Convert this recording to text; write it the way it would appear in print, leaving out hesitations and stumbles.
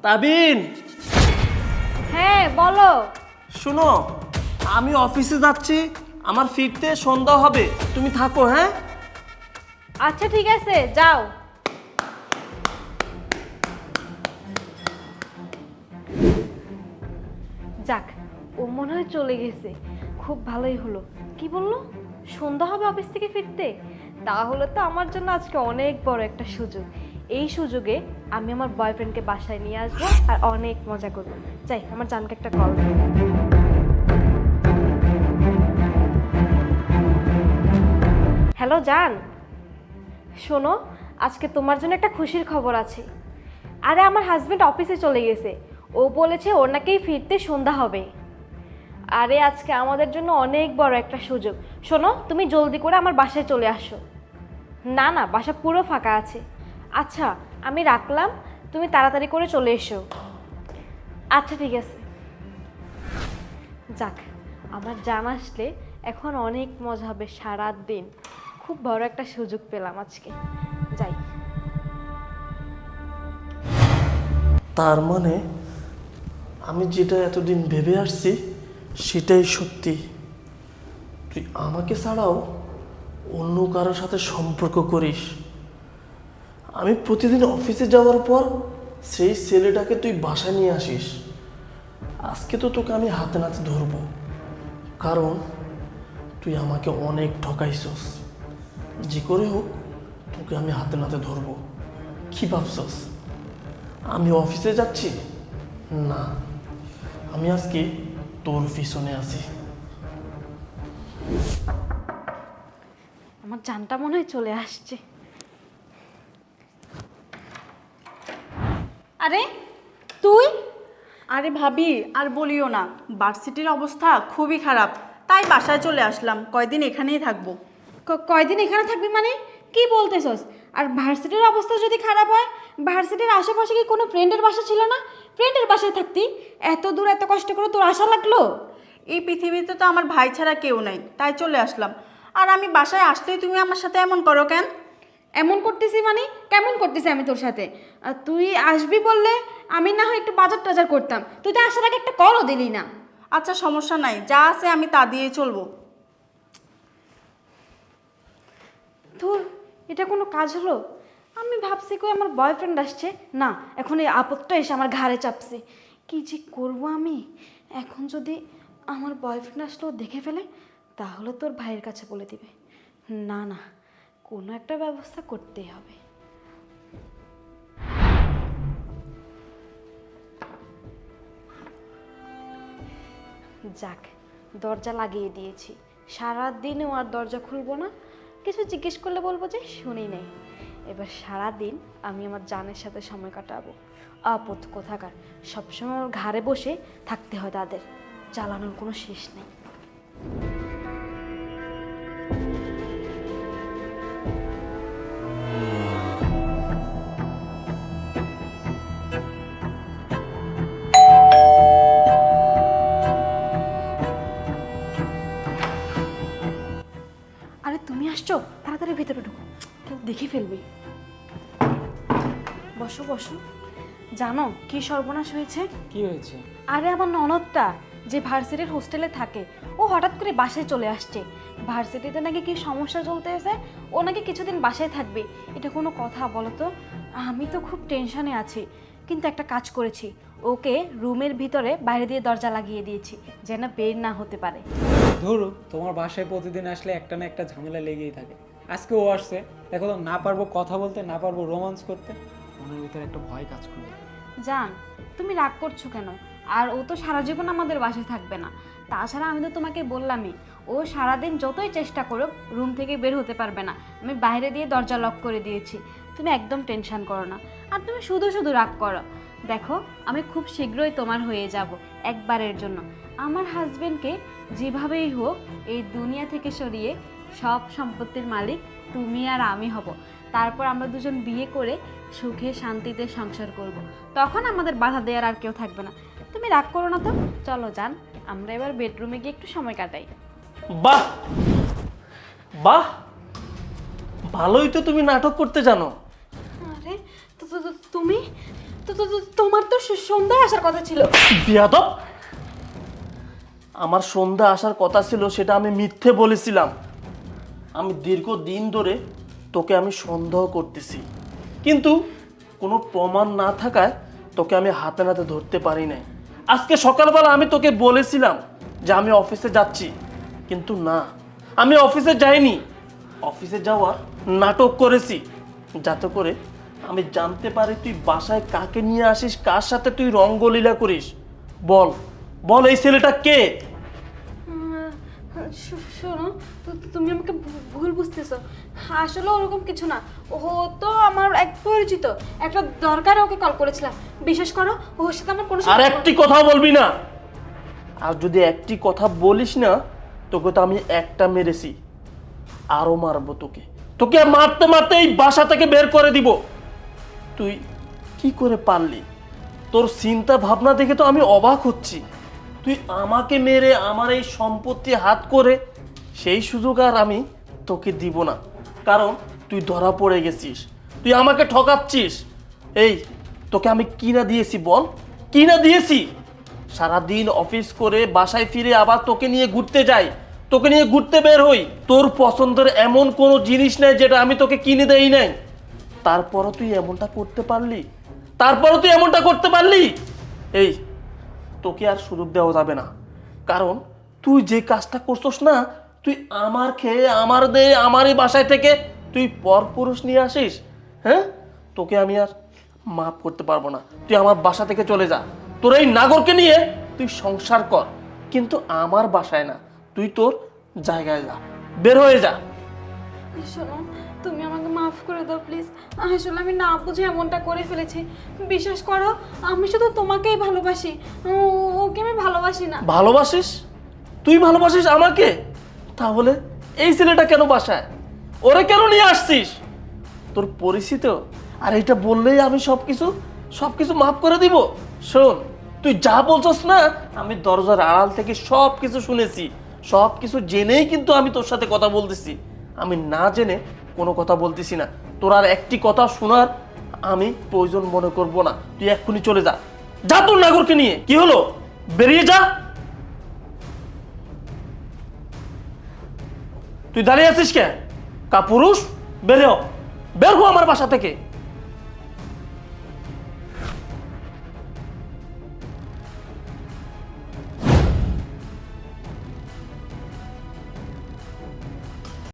তাবিন, হ্যাঁ বলো। শুনো, আমি অফিসে যাচ্ছি, আমার ফিরতে সন্ধ্যা হবে, তুমি থাকো। হ্যাঁ আচ্ছা ঠিক আছে, যাও। যাক, ও মনে হয় চলে গেছে, খুব ভালোই হলো। কি বললো, সন্ধ্যা হবে অফিস থেকে ফিরতে? তাহলে তো আমার জন্য আজকে অনেক বড় একটা সুযোগ। এই সুযোগে আমি আমার বয়ফ্রেন্ডকে বাসায় নিয়ে আসবো আর অনেক মজা করবো। যাই, আমার জানকে একটা কল। হ্যালো জান, শোনো, আজকে তোমার জন্য একটা খুশির খবর আছে। আরে আমার হাজবেন্ড অফিসে চলে গেছে, ও বলেছে ওর নাকি ফিরতে সন্ধ্যা হবে। আরে আজকে আমাদের জন্য অনেক বড় একটা সুযোগ। শোনো, তুমি জলদি করে আমার বাসায় চলে আসো। না না, বাসা পুরো ফাঁকা আছে। আচ্ছা আমি রাখলাম, তুমি তাড়াতাড়ি করে চলে এসো। আচ্ছা ঠিক আছে। যাক, আমার জান আসলে এখন অনেক মজা হবে সারা দিন। খুব বড় একটা সুযোগ পেলাম আজকে। যাই। তার মানে আমি যেটা এতদিন ভেবে আসছি সেটাই সত্যি। তুই আমাকে ছাড়াও অন্য কারোর সাথে সম্পর্ক করিস। আমি প্রতিদিন অফিসে যাওয়ার পর সেই ছেলেটাকে তুই বাসায় নিয়ে আসিস। আজকে তো তোকে আমি হাতে নাতে ধরবো, কারণ তুই আমাকে অনেক ঠকাইছস। যে করে হোক তোকে আমি হাতে নাতে ধরবো। কি ভাবছস আমি অফিসে যাচ্ছি? না, আমি আজকে তোর পিছনে আছি। আমার জানটা মনে হয় চলে আসছে। আরে তুই? আরে ভাবি আর বলিও না, ভার্সিটির অবস্থা খুবই খারাপ, তাই বাসায় চলে আসলাম, কয়দিন এখানেই থাকবো। কয়দিন এখানে থাকবি মানে? কি বলতেছস? আর ভার্সিটির অবস্থা যদি খারাপ হয়, ভার্সিটির আশেপাশে কি কোনো ফ্রেন্ডের বাসা ছিল না? ফ্রেন্ডের বাসায় থাকতি। এত দূর এত কষ্ট করে তোর আসা লাগলো? এই পৃথিবীতে তো আমার ভাই ছাড়া কেউ নাই, তাই চলে আসলাম। আর আমি বাসায় আসতেই তুমি আমার সাথে এমন করো কেন? এমন করতেছি মানে? কেমন করতেছি আমি তোর সাথে? তুই আসবি বললে আমি না হয় একটু বাজার টাজার করতাম, তুই তো আসার আগে একটা কলও দিলি না। আচ্ছা সমস্যা নাই, যা আছে আমি তা দিয়ে চলবো। ধুর, এটা কোনো কাজ হলো? আমি ভাবছি কই আমার বয়ফ্রেন্ড আসছে, না এখন এই আপদটা এসে আমার ঘাড়ে চাপছে। কি যে করব আমি এখন? যদি আমার বয়ফ্রেন্ড আসলেও দেখে ফেলে, তাহলে তোর ভাইয়ের কাছে বলে দিবে। না না, কোনো একটা ব্যবস্থা করতেই হবে। যাক, দরজা লাগিয়ে দিয়েছি, সারাদিনও আর দরজা খুলবো না। কিছু জিজ্ঞেস করলে বলবো যে শুনি নেই। এবার সারাদিন আমি আমার জানের সাথে সময় কাটাবো। আপদ কোথাকার, সবসময় ওর ঘাড়ে বসে থাকতে হয়, তাদের জ্বালানোর কোনো শেষ নেই। আরে তুমি আসছো, তাড়াতাড়ি ভেতরে ঢুকো, কেউ দেখে ফেলবে। বসো বসো। জানো কি সর্বনাশ হয়েছে? কি হয়েছে? আরে আমার ননদটা যে ভার্সিটির হোস্টেলে থাকে, ও হঠাৎ করে বাসায় চলে আসছে। ভার্সিটিতে নাকি কি সমস্যা চলতেছে, ও নাকি কিছুদিন বাসায় থাকবে। এটা কোনো কথা বলো তো? আমি তো খুব টেনশনে আছি, কিন্তু একটা কাজ করেছি, ওকে রুমের ভিতরে বাইরে দিয়ে দরজা লাগিয়ে দিয়েছি, যেন বের না হতে পারে। ধরো, তোমার বাসায় প্রতিদিন আসলে একটা না একটা ঝামেলা লেগেই থাকে। আজকে ও আসছে, দেখো তো, না পারবো কথা বলতে, না পারবো রোমান্স করতে, মনের ভিতরে একটা ভয় কাজ করবে। জান, তুমি রাগ করছো কেন? আর ও তো সারা জীবন আমাদের বাসায় থাকবে না। তাছাড়া আমি তো তোমাকে বললামই, ও সারাদিন যতই চেষ্টা করুক রুম থেকে বের হতে পারবে না। আমি বাইরে দিয়ে দরজা লক করে দিয়েছি। তুমি একদম টেনশন করো না, আর তুমি শুধু শুধু রাগ করো। দেখো, আমি খুব শীঘ্রই তোমার হয়ে যাব, একবারের জন্য। আমার হাজবেন্ডকে যেভাবেই হোক এই দুনিয়া থেকে সরিয়ে সব সম্পত্তির মালিক তুমি আর আমি হব। তারপর আমরা দুজন বিয়ে করে সুখে শান্তিতে সংসার করব। তখন আমাদের বাধা দেওয়ার আর কেউ থাকবে না। তুমি রাগ করো না তো, চলো জান, আমরা এবার বেডরুমে গিয়ে একটু সময় কাটাই। বাহ বাহ, ভালোই তো তুমি নাটক করতে জানো। আরে তুমি তোমার তো সন্ধ্যায় আসার কথা ছিল। বিয়াদব, আমার সন্ধ্যা আসার কথা ছিল সেটা আমি মিথ্যে বলেছিলাম। আমি দীর্ঘদিন ধরে তোকে আমি সন্দেহ করতেছি, কিন্তু কোনো প্রমাণ না থাকায় তোকে আমি হাতে নাতে ধরতে পারি নাই। আজকে সকালবেলা আমি তোকে বলেছিলাম যে আমি অফিসে যাচ্ছি, কিন্তু না, আমি অফিসে যাইনি। অফিসে যাওয়ার নাটক করেছি যাতে করে আমি জানতে পারি তুই বাসায় কাকে নিয়ে আসিস, কার সাথে তুই রঙ্গলীলা করিস। বল বল, এই ছেলেটা কে? শোনো, তুমি আমাকে ভুল বুঝতেছো। আসলে ওরকম কিছু না, ও তো আমার এক পরিচিত, একটা দরকারে ওকে কল করেছিলাম। বিশ্বাস করো, ওর সাথে আমার কোনো আর একটি কথা বলবি না, আর যদি একটি কথা বলিস না তোকে তো আমি একটা মেরেছি, আরো মারবো তোকে। তোকে মারতে মারতে এই বাসা থেকে বের করে দিব। তুই কি করে পারলি? তোর চিন্তা ভাবনা দেখে তো আমি অবাক হচ্ছি। তুই আমাকে মেরে আমার এই সম্পত্তি হাত করে, সেই সুযোগ আর আমি তোকে দিব না, কারণ তুই ধরা পড়ে গেছিস, তুই আমাকে ঠকাচ্ছিস। এই তোকে আমি কি না দিয়েছি বল, কি না দিয়েছি? সারাদিন অফিস করে বাসায় ফিরে আবার তোকে নিয়ে ঘুরতে যাই, তোকে নিয়ে ঘুরতে বের হই। তোর পছন্দের এমন কোনো জিনিস নেই যেটা আমি তোকে কিনে দেই নাই, তারপরও তুই এমনটা করতে পারলি, তারপরও তুই এমনটা করতে পারলি। এই তোকে আর সুযোগ দেওয়া যাবে না, কারণ তুই যে কাজটা করছস না, তুই আমার খেয়ে আমার দিয়ে আমারই বাসায় থেকে তুই পরপুরুষ নিয়ে আসিস। হ্যাঁ, তোকে আমি আর মাফ করতে পারবো না। তুই আমার বাসা থেকে চলে যা, তোর এই নাগরকে নিয়ে তুই সংসার কর, কিন্তু আমার বাসায় না। তুই তোর জায়গায় যা, বের হয়ে যা। শোনো, তুমি আমাকে মাফ করে দাও প্লিজ। আসলে আমি না বুঝে এমনটা করে ফেলেছি। বিশ্বাস করো, আমি শুধু তোমাকেই ভালোবাসি, ওকে আমি ভালোবাসি না। ভালোবাসিস? তুই ভালোবাসিস আমাকে? তাহলে এই ছেলেটা কেন বাসায়, ওরে কেন নিয়ে আসছিস? তোর পরিচিত, আর এটা বললেই আমি সবকিছু মাফ করে দিব? শোন, তুই যা বলছস না, আমি দরজার আড়াল থেকে সবকিছু শুনেছি, সবকিছু জেনেই কিন্তু আমি তোর সাথে কথা বলতেছি। আমি না জেনে কোনো কথা বলতেছি না। তোর আর একটি কথা শোনার আমি প্রয়োজন মনে করব না। তুই এক্ষুনি চলে যা, যা তোর নাগরকে নিয়ে। কি হলো, বেরিয়ে যা। তুই দাঁড়িয়ে আছিস কে? কাপুরুষ, বের হ, বের হো আমার বাসা থেকে।